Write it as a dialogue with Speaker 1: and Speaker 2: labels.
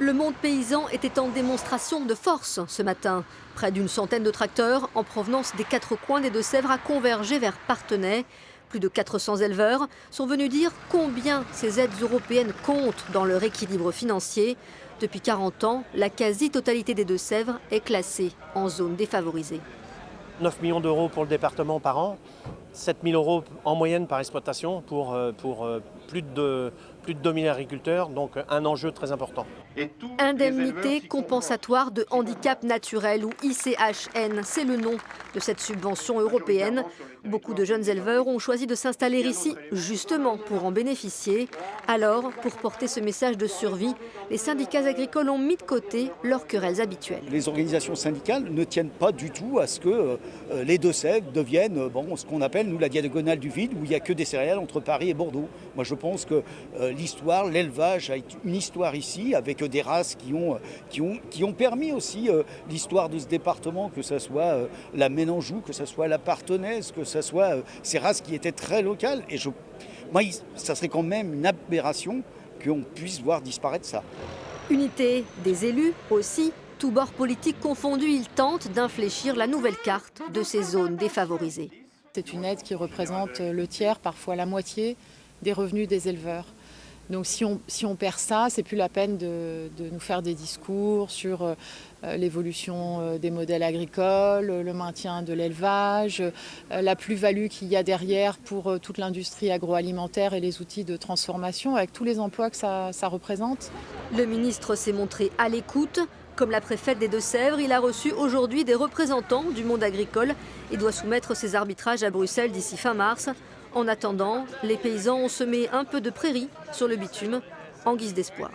Speaker 1: Le monde paysan était en démonstration de force ce matin. Près d'une centaine de tracteurs en provenance des quatre coins des Deux-Sèvres a convergé vers Parthenay. Plus de 400 éleveurs sont venus dire combien ces aides européennes comptent dans leur équilibre financier. Depuis 40 ans, la quasi-totalité des Deux-Sèvres est classée en zone défavorisée.
Speaker 2: 9 millions d'euros pour le département par an, 7 000 euros en moyenne par exploitation pour plus de 2000 agriculteurs, donc un enjeu très important.
Speaker 1: Indemnité compensatoire de handicap naturel ou ICHN, c'est le nom de cette subvention européenne. Beaucoup de jeunes éleveurs ont choisi de s'installer ici justement pour en bénéficier. Alors, pour porter ce message de survie, les syndicats agricoles ont mis de côté leurs querelles habituelles.
Speaker 3: Les organisations syndicales ne tiennent pas du tout à ce que les Deux-Sèvres deviennent ce qu'on appelle, nous, la diagonale du vide, où il n'y a que des céréales entre Paris et Bordeaux. Moi, je pense que l'histoire, l'élevage a une histoire ici, avec des races qui ont permis aussi l'histoire de ce département, que ce soit la Ménanjou, que ce soit la Parthenaise, que ce soit ces races qui étaient très locales. Et moi, ça serait quand même une aberration qu'on puisse voir disparaître ça.
Speaker 1: Unité des élus aussi. Tous bords politiques confondus, ils tentent d'infléchir la nouvelle carte de ces zones défavorisées.
Speaker 4: C'est une aide qui représente le tiers, parfois la moitié, des revenus des éleveurs. Donc si on perd ça, c'est plus la peine de nous faire des discours sur l'évolution des modèles agricoles, le maintien de l'élevage, la plus-value qu'il y a derrière pour toute l'industrie agroalimentaire et les outils de transformation, avec tous les emplois que ça représente.
Speaker 1: Le ministre s'est montré à l'écoute. Comme la préfète des Deux-Sèvres, il a reçu aujourd'hui des représentants du monde agricole et doit soumettre ses arbitrages à Bruxelles d'ici fin mars. En attendant, les paysans ont semé un peu de prairie sur le bitume en guise d'espoir.